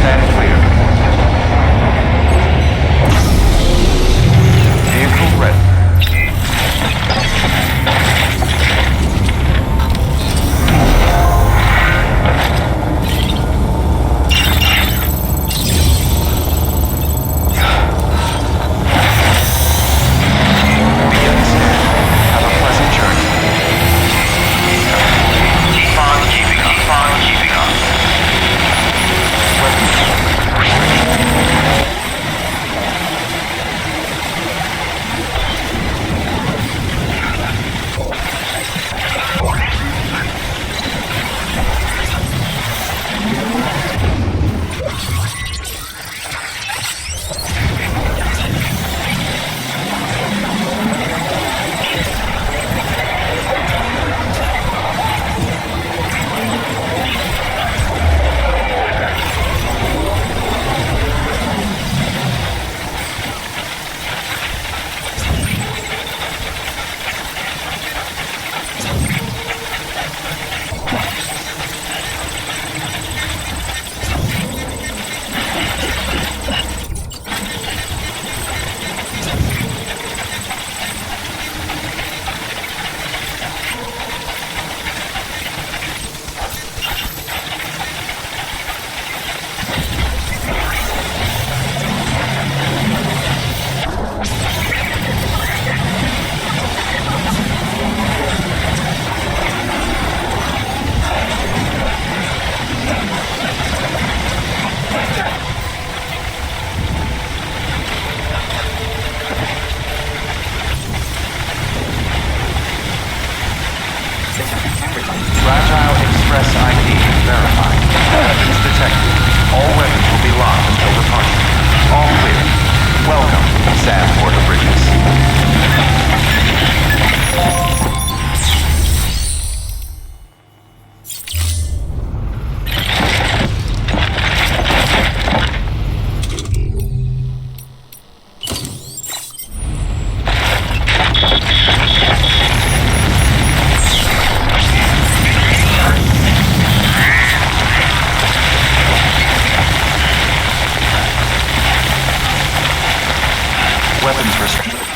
Stand clear. Vehicle ready. Weapons restricted.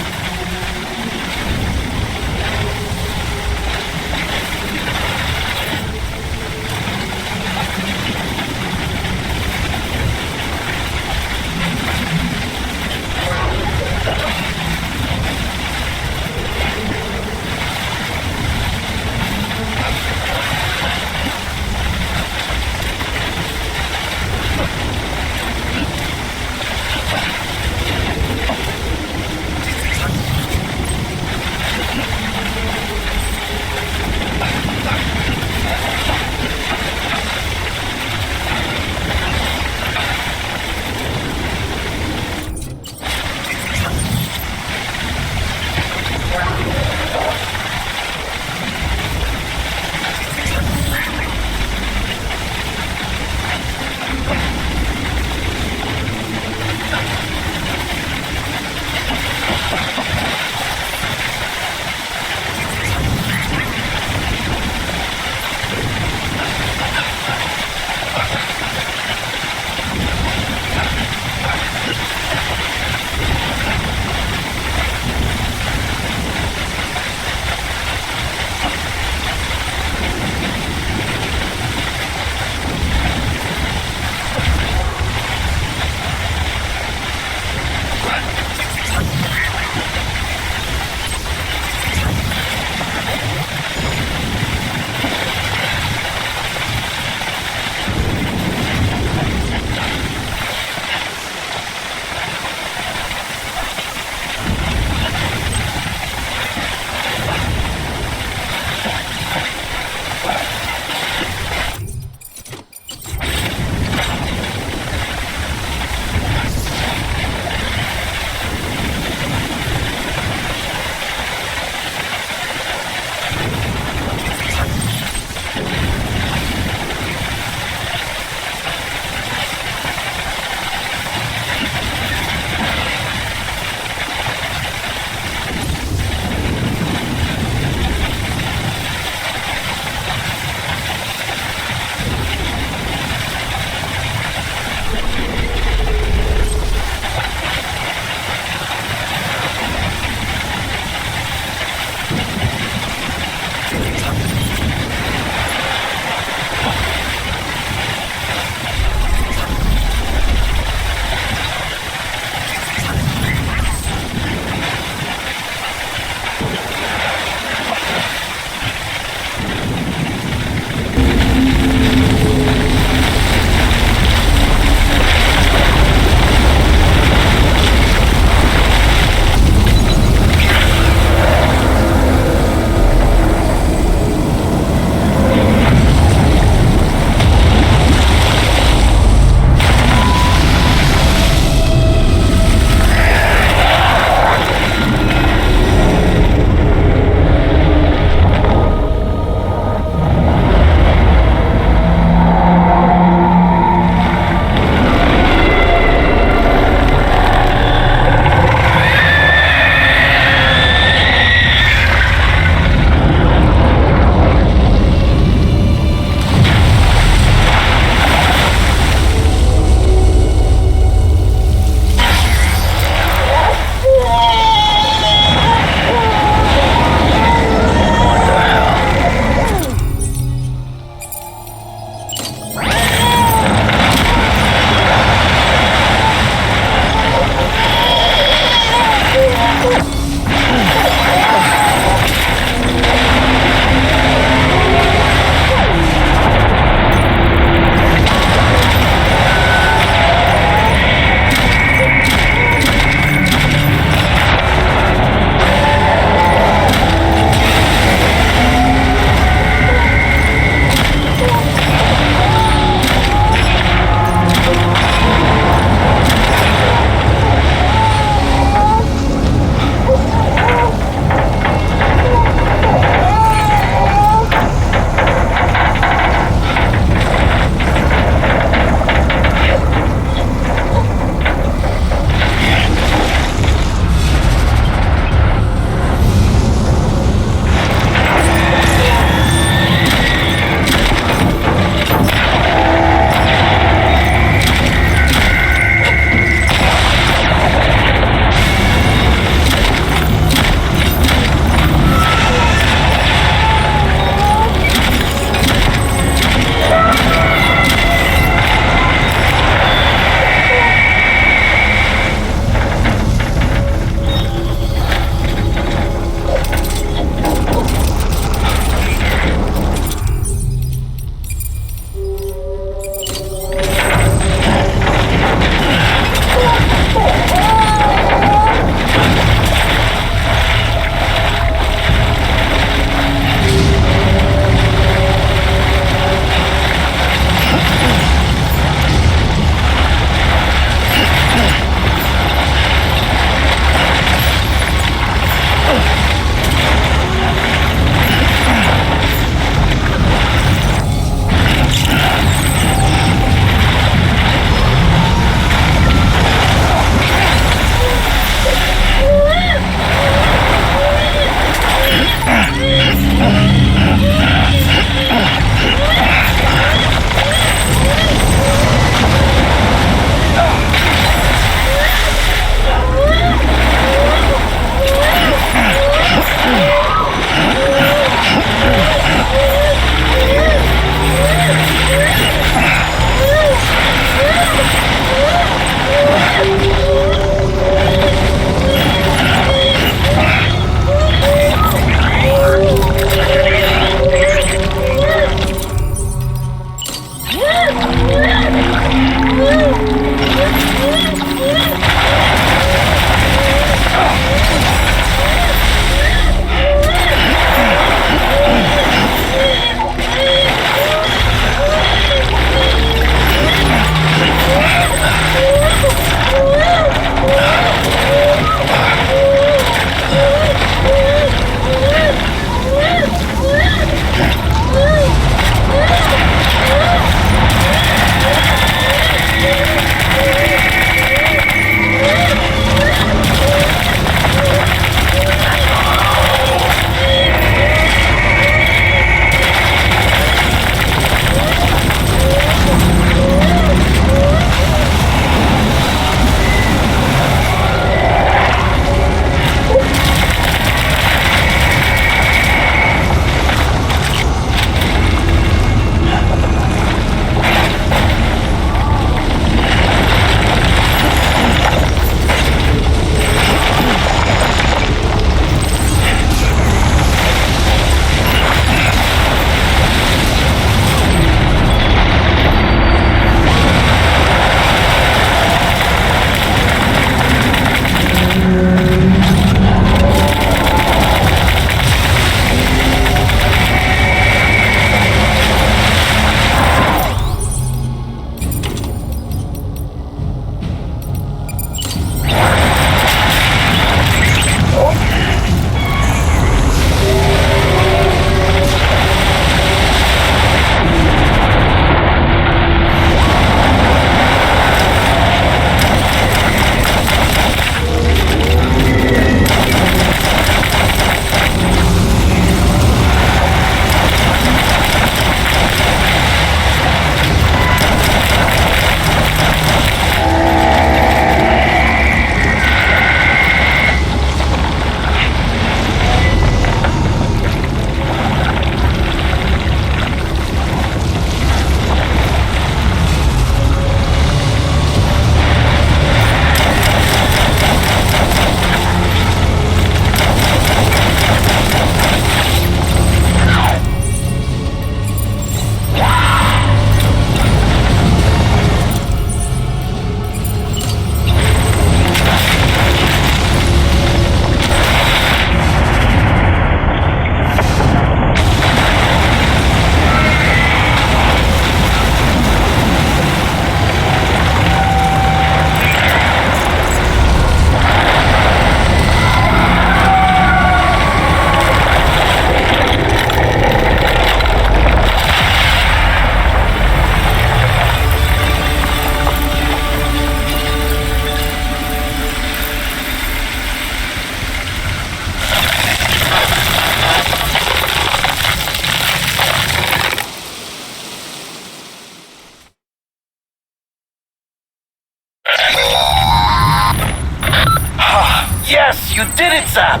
Yes, you did it, Sam!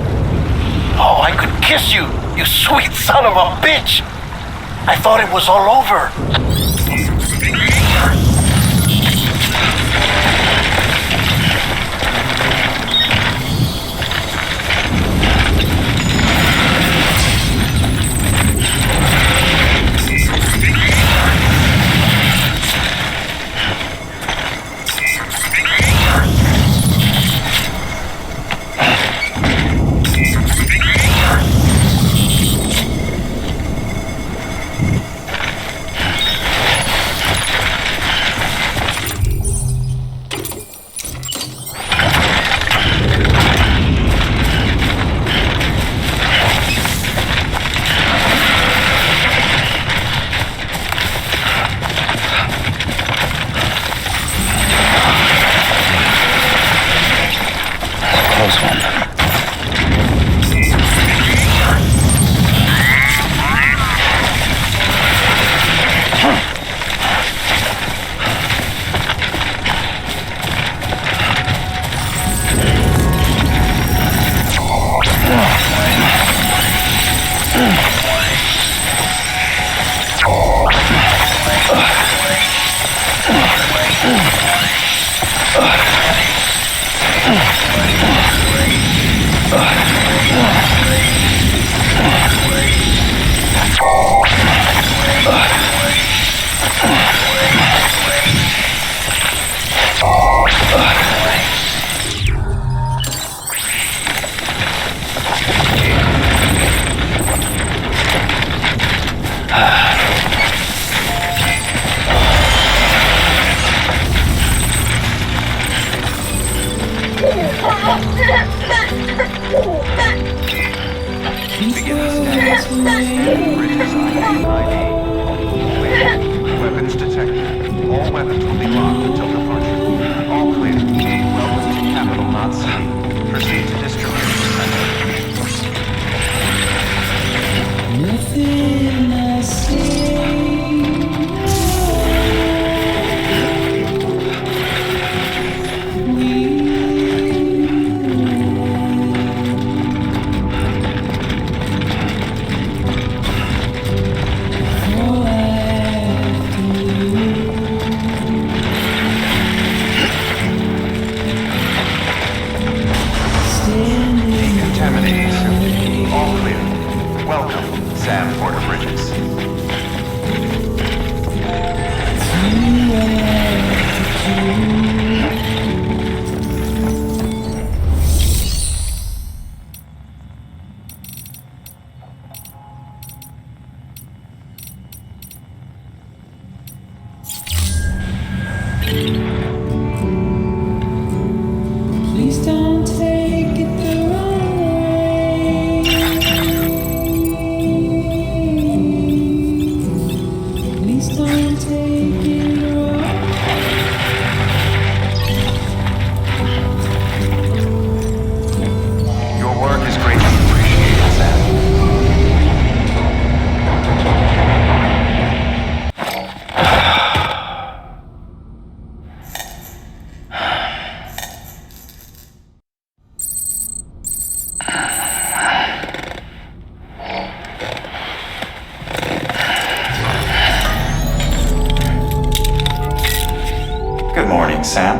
Oh, I could kiss you, you sweet son of a bitch! I thought it was all over. Weapons detected. All weapons will be locked until departure. All clear. Welcome to Capital Not City. Proceed to distribution center. Nothing I say. Decontaminating. All clear. Welcome, Sam Porter Bridges. Please don't take it the wrong way. Please don't take it wrong. Your work is greatly appreciated, Sam. Good morning, Sam.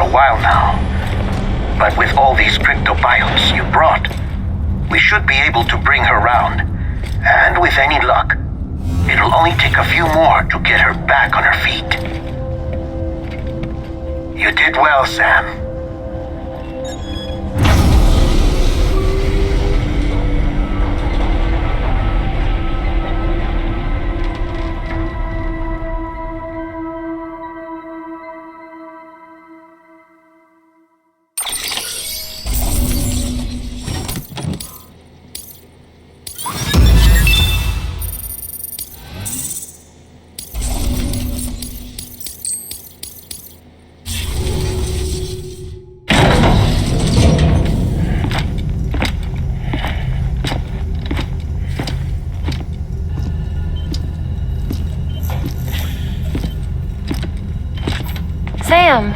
a while now. But with all these cryptobiotes you brought, we should be able to bring her round. And with any luck, it'll only take a few more to get her back on her feet. You did well, Sam. Sam!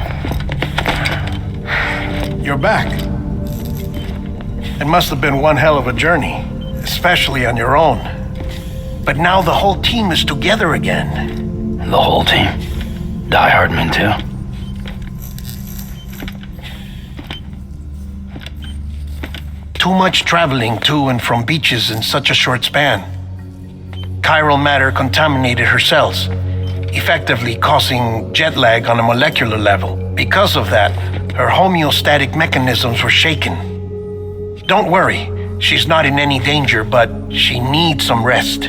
You're back. It must have been one hell of a journey, especially on your own. But now the whole team is together again. The whole team? Die Hardman too? Too much traveling to and from beaches in such a short span. Chiral matter contaminated her cells, effectively causing jet lag on a molecular level. Because of that, her homeostatic mechanisms were shaken. Don't worry, she's not in any danger, but she needs some rest.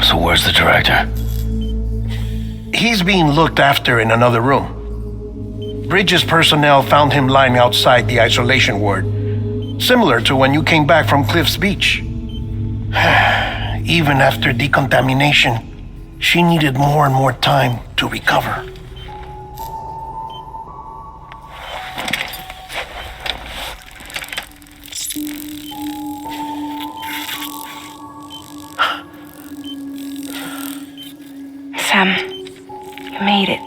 So where's the director? He's being looked after in another room. Bridges personnel found him lying outside the isolation ward, similar to when you came back from Cliff's Beach. Even after decontamination, she needed more and more time to recover. Sam, you made it.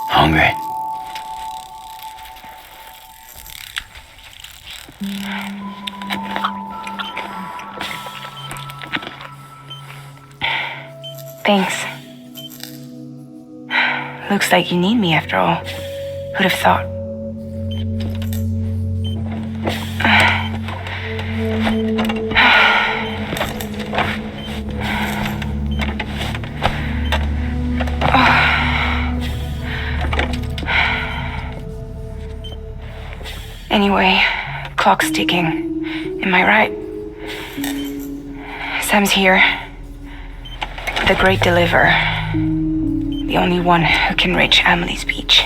Hungry? Thanks. Looks like you need me after all. Who'd have thought? Anyway, clock's ticking. Am I right? Sam's here. The Great Deliverer. The only one who can reach Amelie's Beach.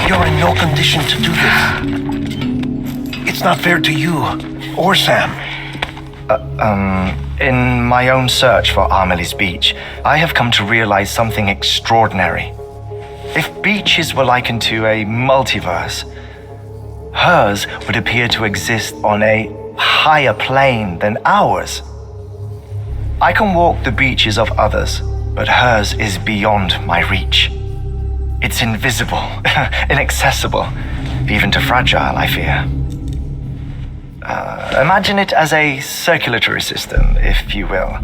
You're in no condition to do this. It's not fair to you or Sam. In my own search for Amelie's Beach, I have come to realize something extraordinary. If beaches were likened to a multiverse, hers would appear to exist on a higher plane than ours. I can walk the beaches of others, but hers is beyond my reach. It's invisible, inaccessible, even to fragile, I fear. Imagine it as a circulatory system, if you will.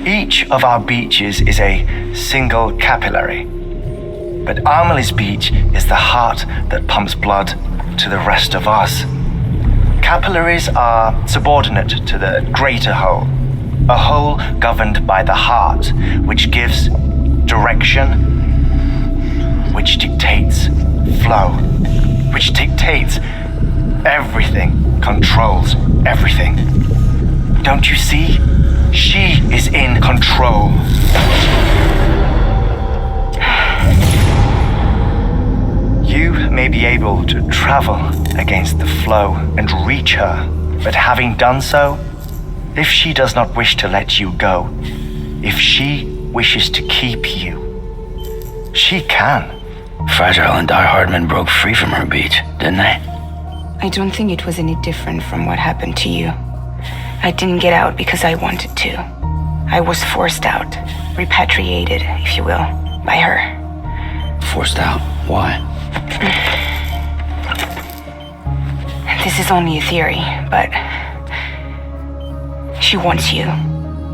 Each of our beaches is a single capillary, but Amelie's Beach is the heart that pumps blood to the rest of us. Capillaries are subordinate to the greater whole, a whole governed by the heart, which gives direction, which dictates flow, which dictates everything, controls everything. Don't you see? She is in control. You may be able to travel against the flow and reach her, but having done so, if she does not wish to let you go, if she wishes to keep you, she can. Fragile and Die Hardman broke free from her beach, didn't they? I don't think it was any different from what happened to you. I didn't get out because I wanted to. I was forced out, repatriated, if you will, by her. Forced out? Why? This is only a theory, but she wants you.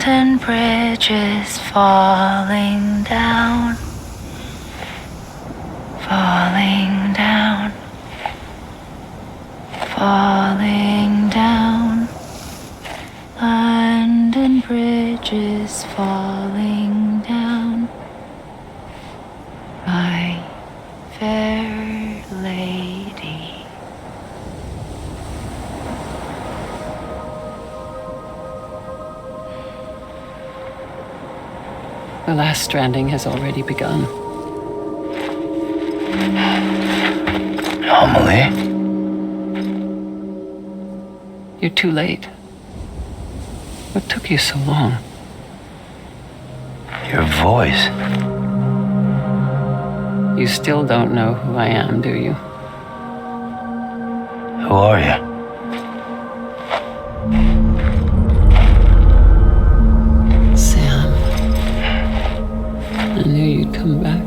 Abandoned bridges falling down, falling down, falling down. London bridges falling down, my fair lady. The last stranding has already begun. Amelie? You're too late. What took you so long? Your voice. You still don't know who I am, do you? Who are you? Sam. I knew you'd come back.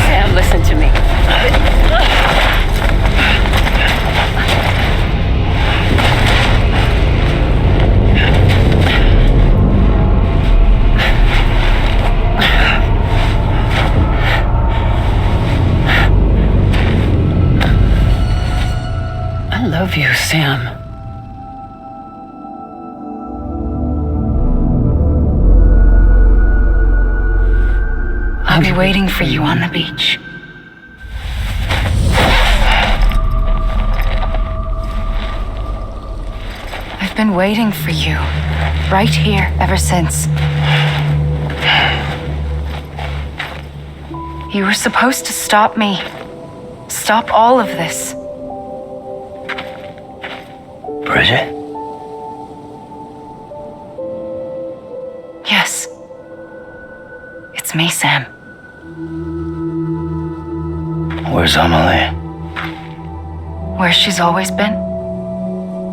Sam, listen to me. I love you, Sam. I'll be waiting for you on the beach. I've been waiting for you, right here, ever since. You were supposed to stop me. Stop all of this. Bridget? Yes. It's me, Sam. Where's Amelie? Where she's always been?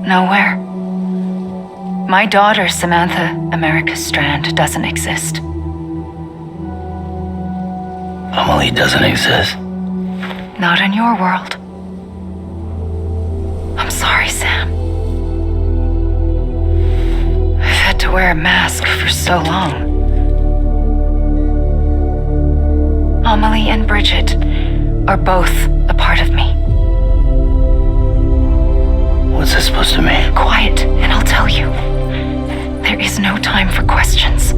Nowhere. My daughter, Samantha America Strand, doesn't exist. Amelie doesn't exist. Not in your world. I'm sorry, Sam. I've had to wear a mask for so long. Amelie and Bridget are both a part of me. What's this supposed to mean? Quiet, and I'll tell you. There is no time for questions.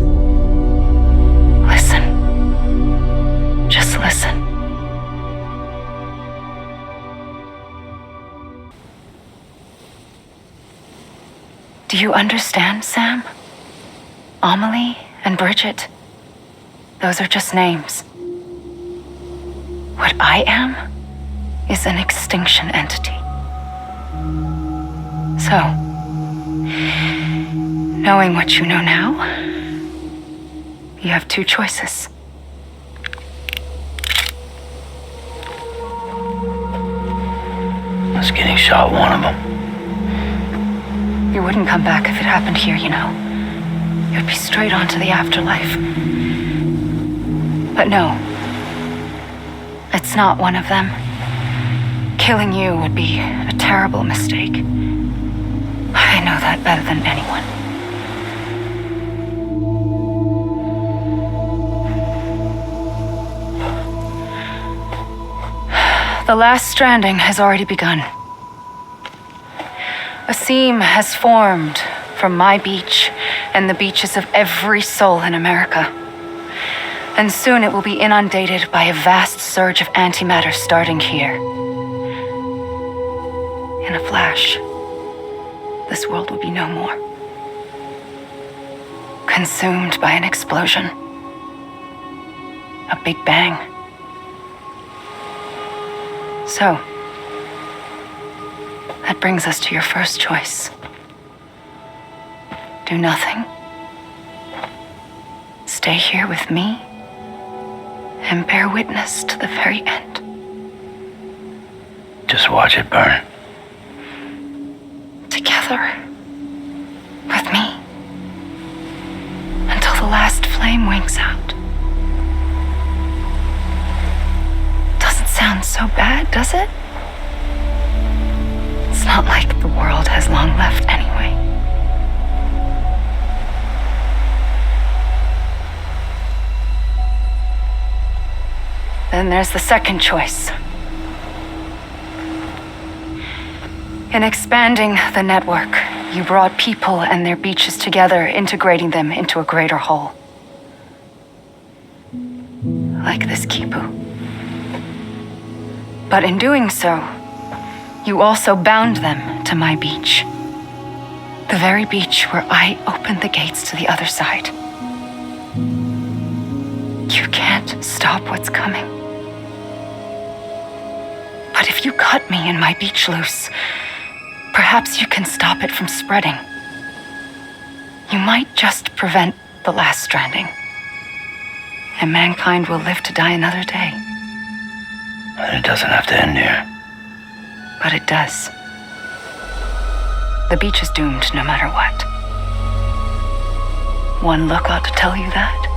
Listen. Just listen. Do you understand, Sam? Amelie and Bridget, those are just names. What I am is an extinction entity. So, knowing what you know now, you have two choices. I was getting shot, one of them. You wouldn't come back if it happened here, you know. You'd be straight on to the afterlife. But no, it's not one of them. Killing you would be a terrible mistake. I know that better than anyone. The last stranding has already begun. A seam has formed from my beach and the beaches of every soul in America. And soon it will be inundated by a vast surge of antimatter starting here. In a flash, this world will be no more. Consumed by an explosion. A big bang. So, that brings us to your first choice. Do nothing, stay here with me and bear witness to the very end. Just watch it burn. Together with me until the last flame winks out. Doesn't sound so bad, does it? It's not like the world has long left anyway. Then there's the second choice. In expanding the network, you brought people and their beaches together, integrating them into a greater whole. Like this Kipu. But in doing so, you also bound them to my beach. The very beach where I opened the gates to the other side. You can't stop what's coming. But if you cut me and my beach loose, perhaps you can stop it from spreading. You might just prevent the last stranding. And mankind will live to die another day. It doesn't have to end here. But it does. The beach is doomed no matter what. One look ought to tell you that.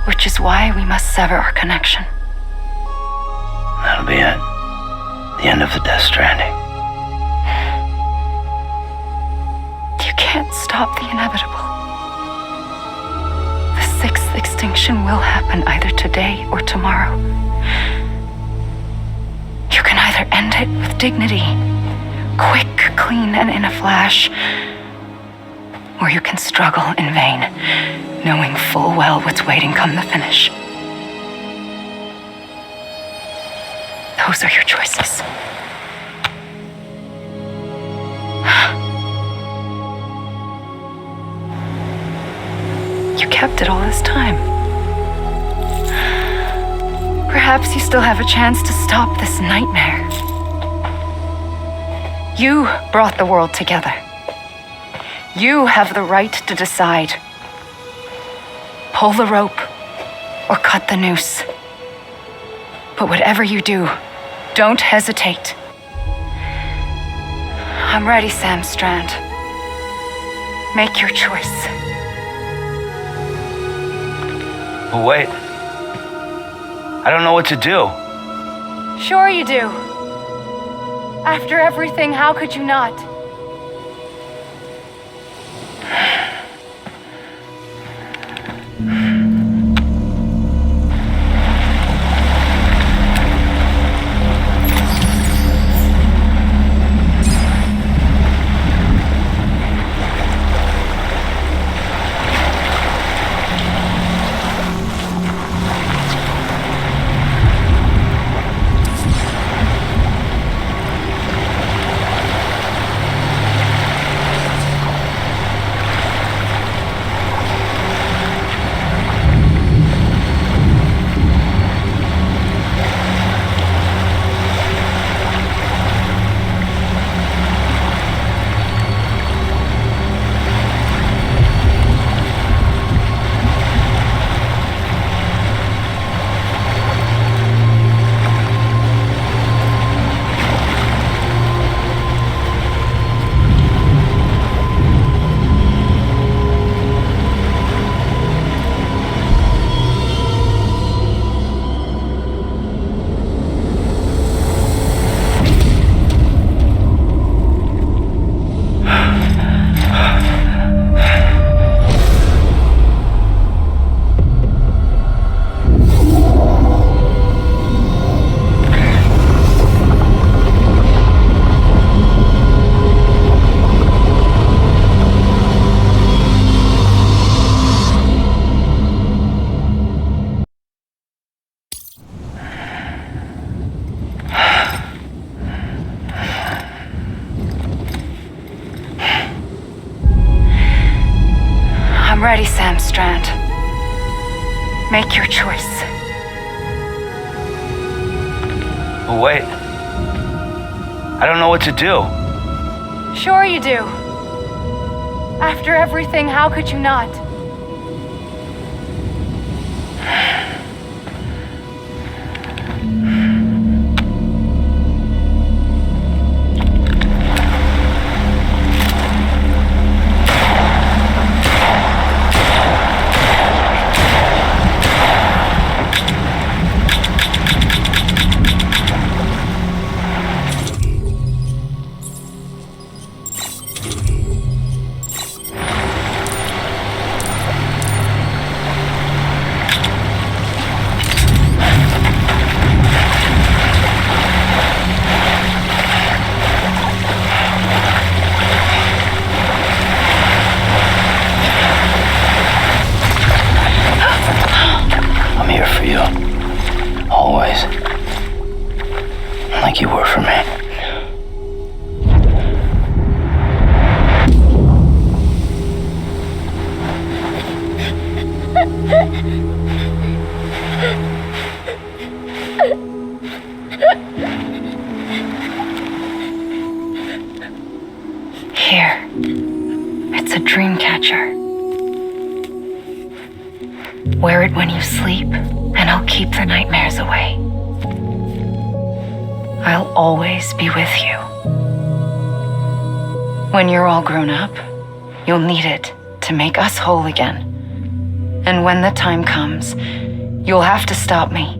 Which is why we must sever our connection. That'll be it. The end of the Death Stranding. You can't stop the inevitable. The sixth extinction will happen either today or tomorrow. You can either end it with dignity, quick, clean, and in a flash, or you can struggle in vain, knowing full well what's waiting come the finish. Those are your choices. You kept it all this time. Perhaps you still have a chance to stop this nightmare. You brought the world together. You have the right to decide. Pull the rope or cut the noose. But whatever you do, don't hesitate. I'm ready, Sam Strand. Make your choice. But wait. I don't know what to do. Sure you do. After everything, how could you not? I'm ready, Sam Strand. Make your choice. But wait. I don't know what to do. Sure you do. After everything, how could you not? I'm here for you. Always. Like you were for me. Here. It's a dream catcher. Wear it when you sleep, and I'll keep the nightmares away. I'll always be with you. When you're all grown up, you'll need it to make us whole again. And when the time comes, you'll have to stop me.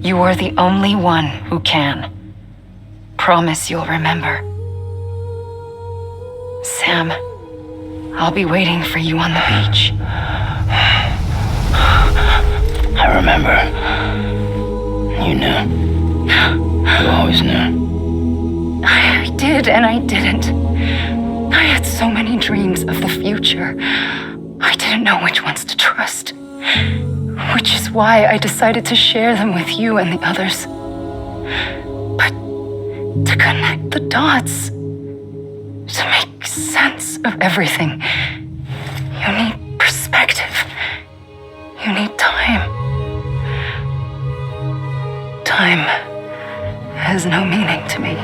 You are the only one who can. Promise you'll remember. Sam, I'll be waiting for you on the beach. I remember. You knew. You always knew. I did and I didn't. I had so many dreams of the future. I didn't know which ones to trust. Which is why I decided to share them with you and the others. But to connect the dots, to make sense of everything, you need perspective. You need time. Time has no meaning to me.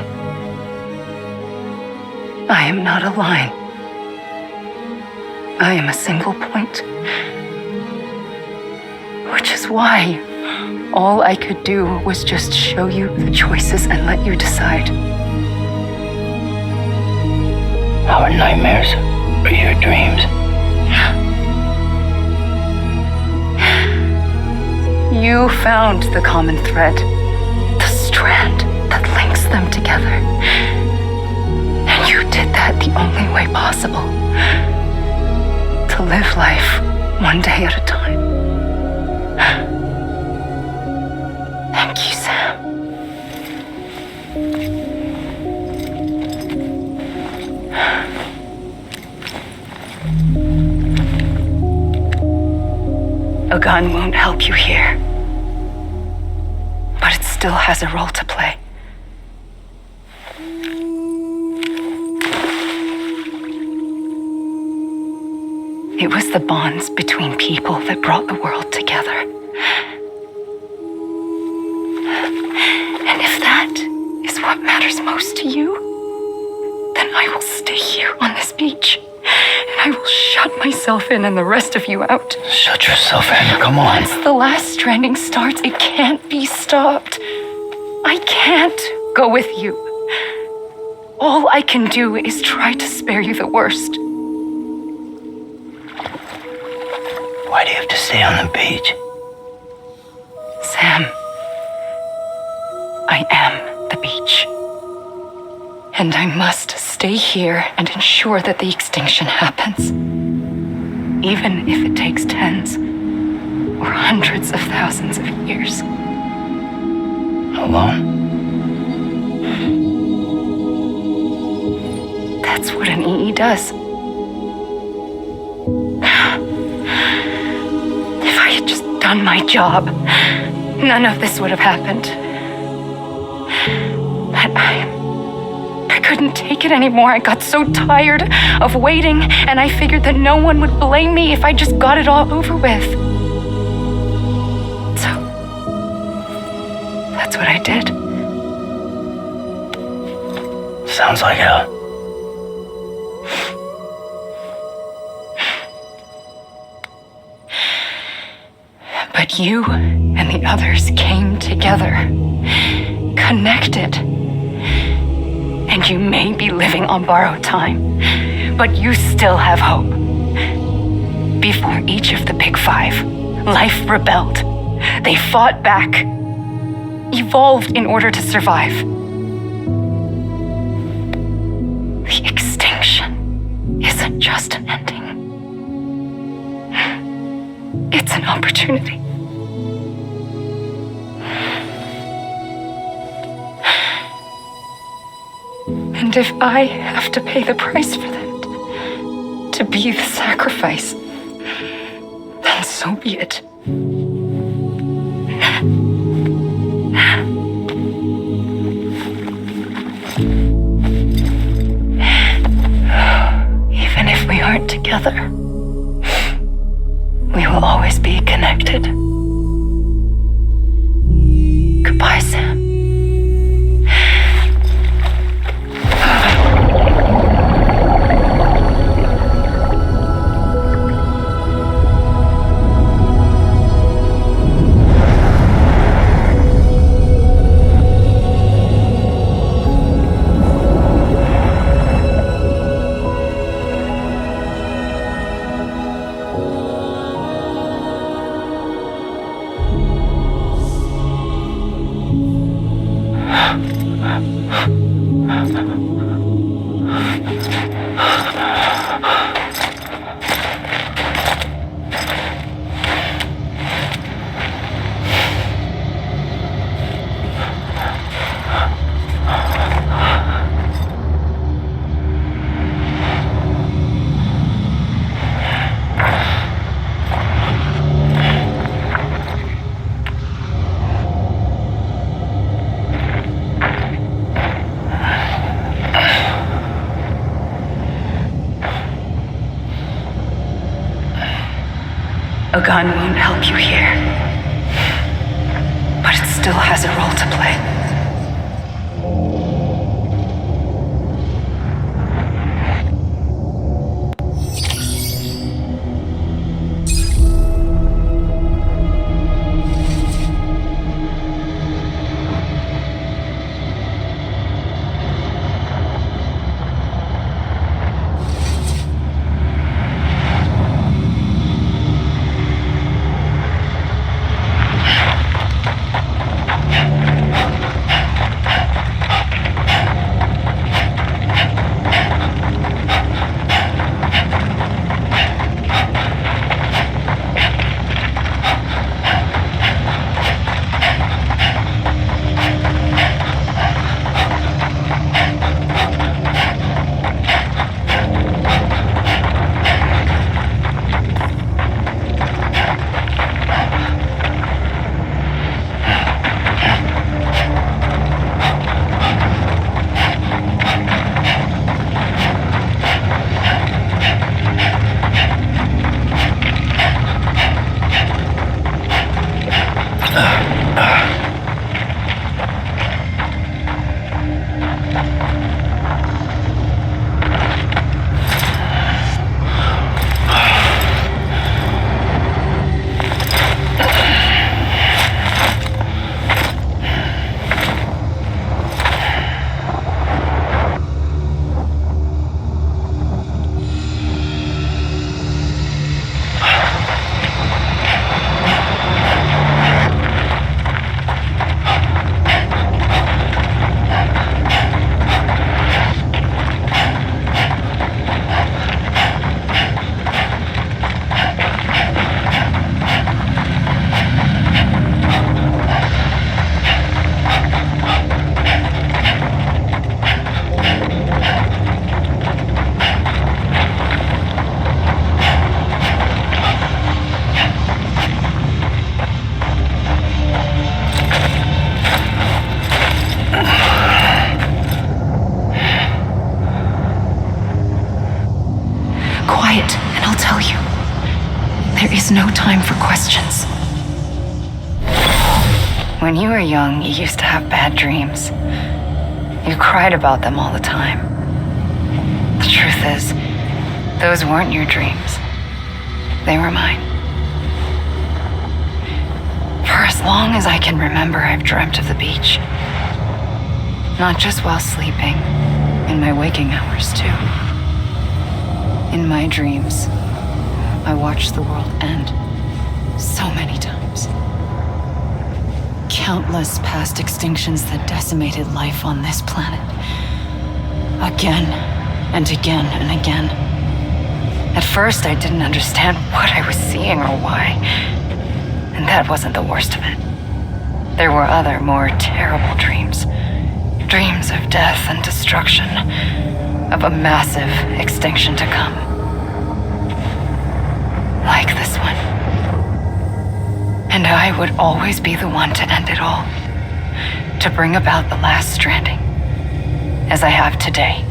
I am not a line. I am a single point. Which is why all I could do was just show you the choices and let you decide. Our nightmares are your dreams. You found the common thread, the strand that links them together. And you did that the only way possible. To live life one day at a time. Thank you, Sam. A gun won't help you here, but it still has a role to play. It was the bonds between people that brought the world together. And if that is what matters most to you, then I will stay here on this beach. And I will shut myself in and the rest of you out. Shut yourself in, come on. Once the last stranding starts, it can't be stopped. I can't go with you. All I can do is try to spare you the worst. Why do you have to stay on the beach? Sam, I am the beach. And I must stay here and ensure that the extinction happens. Even if it takes tens or hundreds of thousands of years. Alone? That's what an EE does. If I had just done my job, none of this would have happened. But I couldn't take it anymore. I got so tired of waiting, and I figured that no one would blame me if I just got it all over with. So, that's what I did. Sounds like hell. But you and the others came together, connected. And you may be living on borrowed time, but you still have hope. Before each of the Big Five, life rebelled. They fought back, evolved in order to survive. The extinction isn't just an ending. It's an opportunity. And if I have to pay the price for that, to be the sacrifice, then so be it. Even if we aren't together, we will always be connected. Goodbye, Sam. A gun won't help you here, but it still has a role to play. No time for questions. When you were young, you used to have bad dreams. You cried about them all the time. The truth is, those weren't your dreams. They were mine. long as I can remember, I've dreamt of the beach. Not just while sleeping, in my waking hours too. In my dreams, I watched the world end so many times. Countless past extinctions that decimated life on this planet. Again and again and again. At first, I didn't understand what I was seeing or why. And that wasn't the worst of it. There were other, more terrible dreams. Dreams of death and destruction. Of a massive extinction to come. Like this one. And I would always be the one to end it all. To bring about the last stranding. As I have today.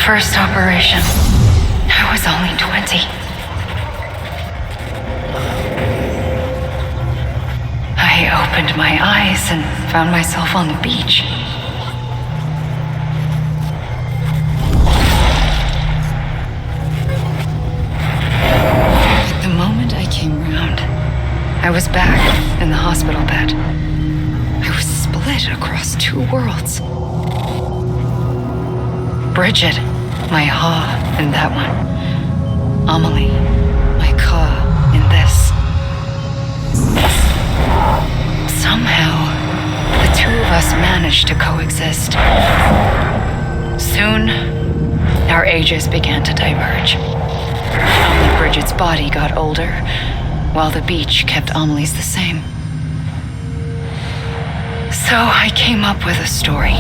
First operation, I was only 20. I opened my eyes and found myself on the beach. The moment I came round, I was back in the hospital bed. I was split across two worlds. Bridget, my ha in that one. Amelie, my ka in this. Somehow, the two of us managed to coexist. Soon, our ages began to diverge. Only Bridget's body got older, while the beach kept Amelie's the same. So I came up with a story.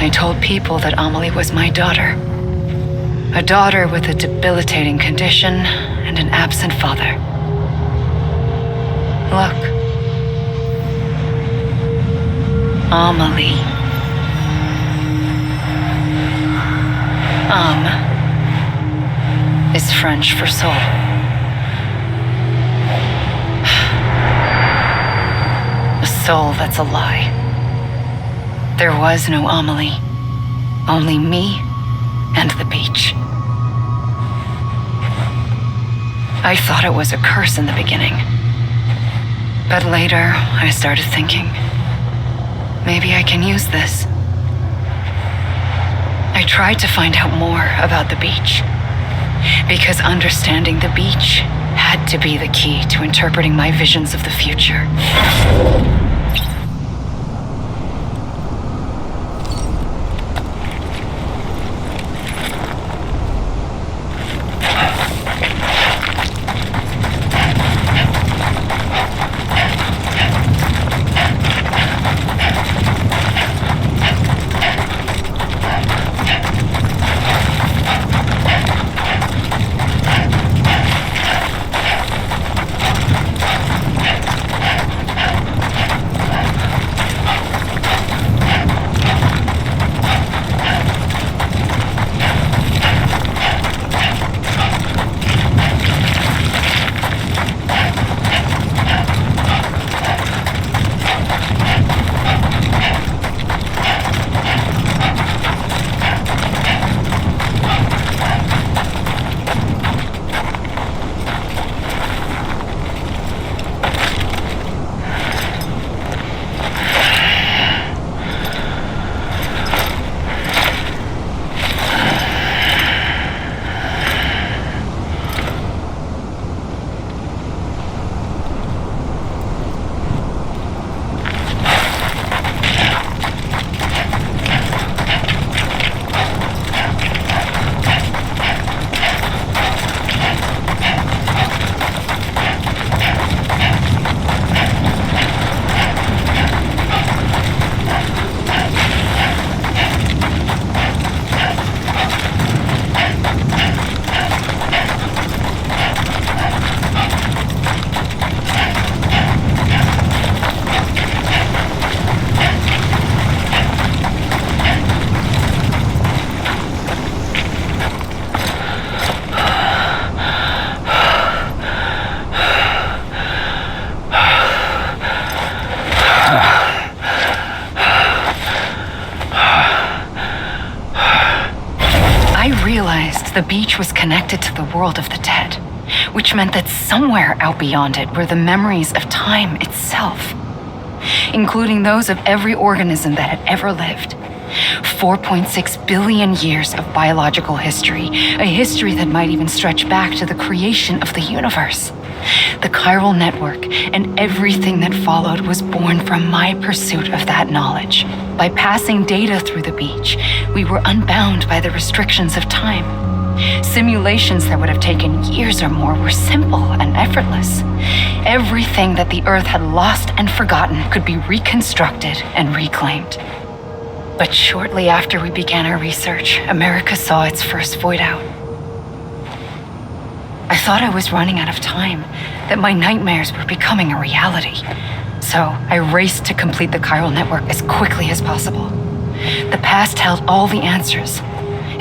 I told people that Amelie was my daughter. A daughter with a debilitating condition and an absent father. Look. Amelie. Is French for soul. A soul that's a lie. There was no Amelie. Only me and the beach. I thought it was a curse in the beginning. But later, I started thinking, maybe I can use this. I tried to find out more about the beach. Because understanding the beach had to be the key to interpreting my visions of the future. The beach was connected to the world of the dead, which meant that somewhere out beyond it were the memories of time itself, including those of every organism that had ever lived. 4.6 billion years of biological history, a history that might even stretch back to the creation of the universe. The chiral network and everything that followed was born from my pursuit of that knowledge. By passing data through the beach, we were unbound by the restrictions of time. Simulations that would have taken years or more were simple and effortless. Everything that the Earth had lost and forgotten could be reconstructed and reclaimed. But shortly after we began our research, America saw its first void out. I thought I was running out of time, that my nightmares were becoming a reality. So I raced to complete the chiral network as quickly as possible. The past held all the answers.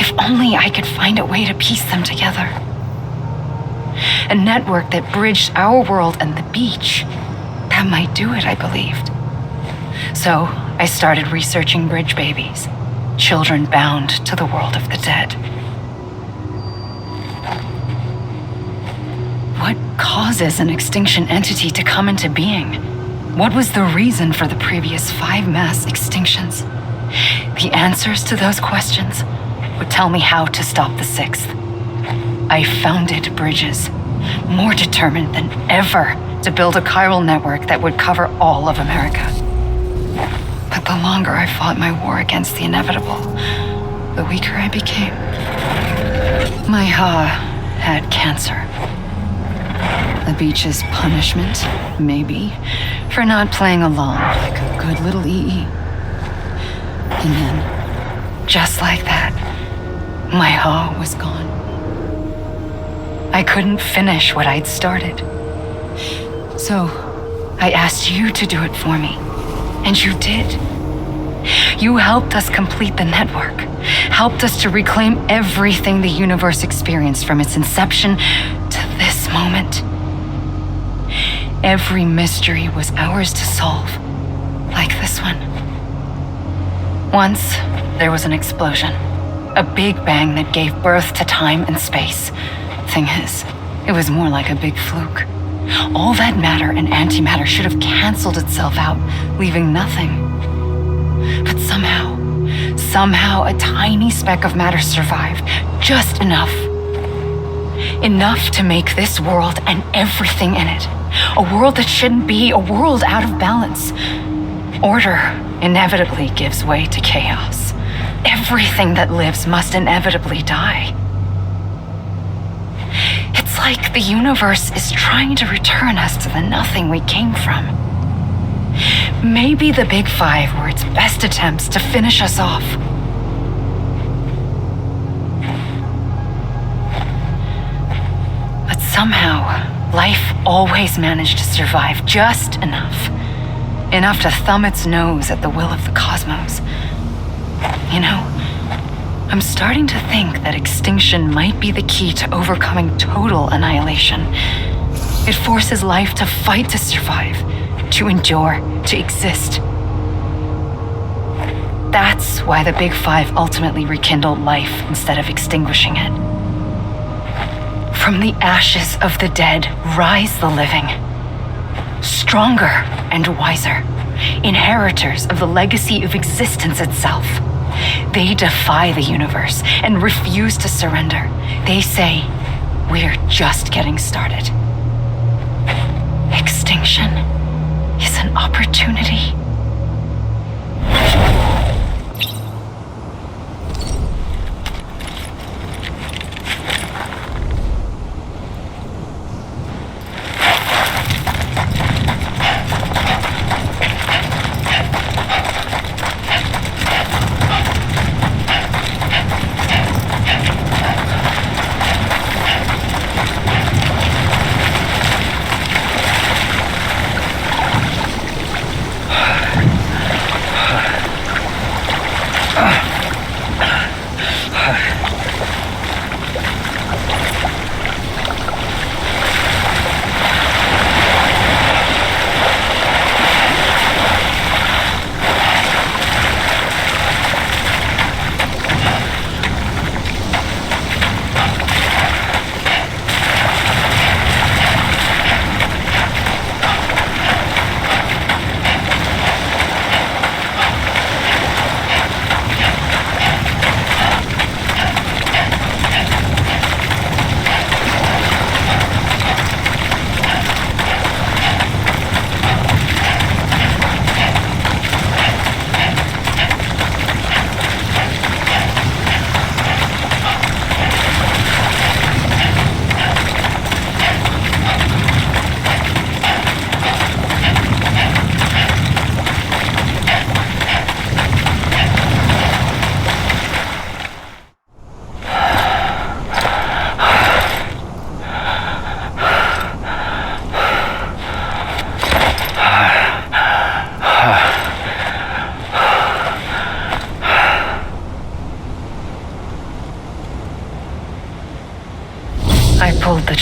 If only I could find a way to piece them together. A network that bridged our world and the beach. That might do it, I believed. So I started researching bridge babies, children bound to the world of the dead. What causes an extinction entity to come into being? What was the reason for the previous 5 mass extinctions? The answers to those questions would tell me how to stop the 6th. I founded bridges, more determined than ever to build a chiral network that would cover all of America. But the longer I fought my war against the inevitable, the weaker I became. My Ha had cancer. The beach's punishment, maybe, for not playing along like a good little EE. And then, just like that, my Ha was gone. I couldn't finish what I'd started. So, I asked you to do it for me. And you did. You helped us complete the network, helped us to reclaim everything the universe experienced from its inception to this moment. Every mystery was ours to solve, like this one. Once, there was an explosion, a big bang that gave birth to time and space. Thing is, it was more like a big fluke. All that matter and antimatter should have canceled itself out, leaving nothing. But somehow a tiny speck of matter survived, just enough. Enough to make this world and everything in it. A world that shouldn't be, a world out of balance. Order inevitably gives way to chaos. Everything that lives must inevitably die. It's like the universe is trying to return us to the nothing we came from. Maybe the Big Five were its best attempts to finish us off. But somehow, life always managed to survive just enough. Enough to thumb its nose at the will of the cosmos. You know, I'm starting to think that extinction might be the key to overcoming total annihilation. It forces life to fight to survive, to endure, to exist. That's why the Big Five ultimately rekindled life instead of extinguishing it. From the ashes of the dead rise the living. Stronger and wiser, inheritors of the legacy of existence itself. They defy the universe and refuse to surrender. They say, we're just getting started. Extinction is an opportunity.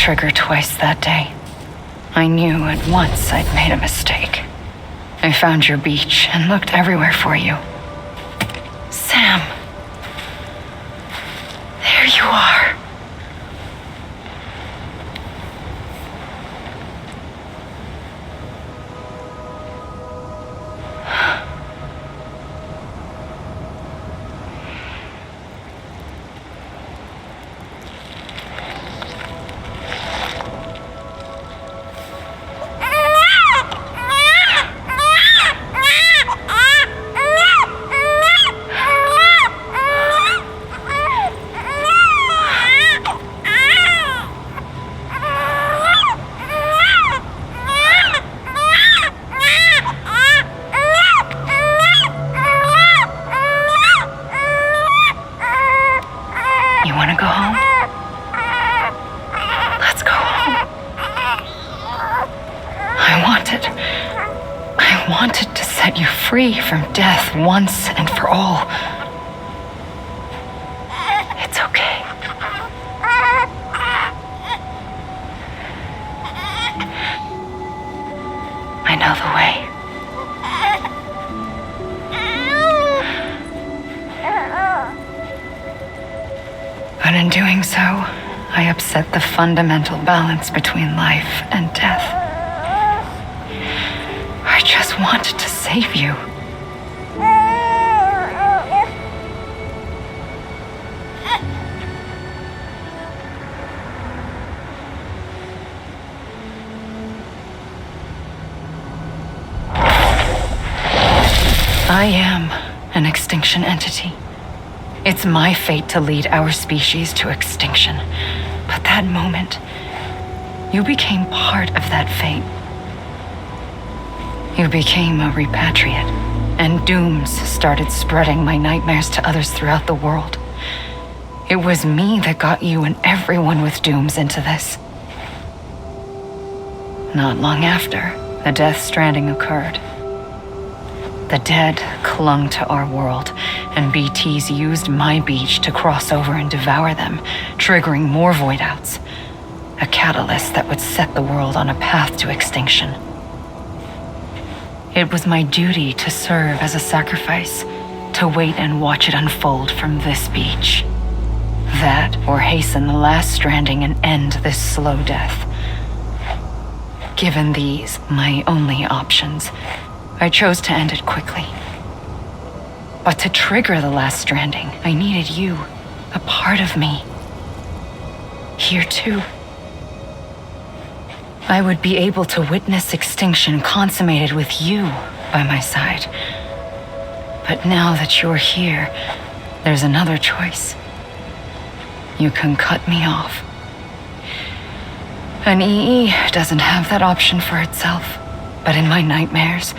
trigger twice that day. I knew at once I'd made a mistake. I found your beach and looked everywhere for you. Sam. There you are. Free from death once and for all. It's okay. I know the way. But in doing so, I upset the fundamental balance between life and death. I just wanted to save you. I am an extinction entity. It's my fate to lead our species to extinction. But that moment, you became part of that fate. You became a repatriate, and dooms started spreading my nightmares to others throughout the world. It was me that got you and everyone with dooms into this. Not long after, the Death Stranding occurred. The dead clung to our world, and BTs used my beach to cross over and devour them, triggering more void outs. A catalyst that would set the world on a path to extinction. It was my duty to serve as a sacrifice, to wait and watch it unfold from this beach. That, or hasten the last stranding and end this slow death. Given these, my only options, I chose to end it quickly. But to trigger the last stranding, I needed you, a part of me. Here too. I would be able to witness extinction consummated with you by my side. But now that you're here, there's another choice. You can cut me off. An EE doesn't have that option for itself, but in my nightmares,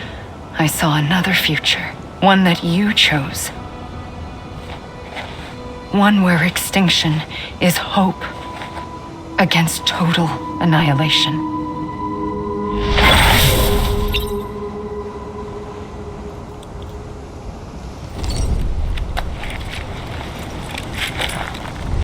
I saw another future, one that you chose. One where extinction is hope against total annihilation.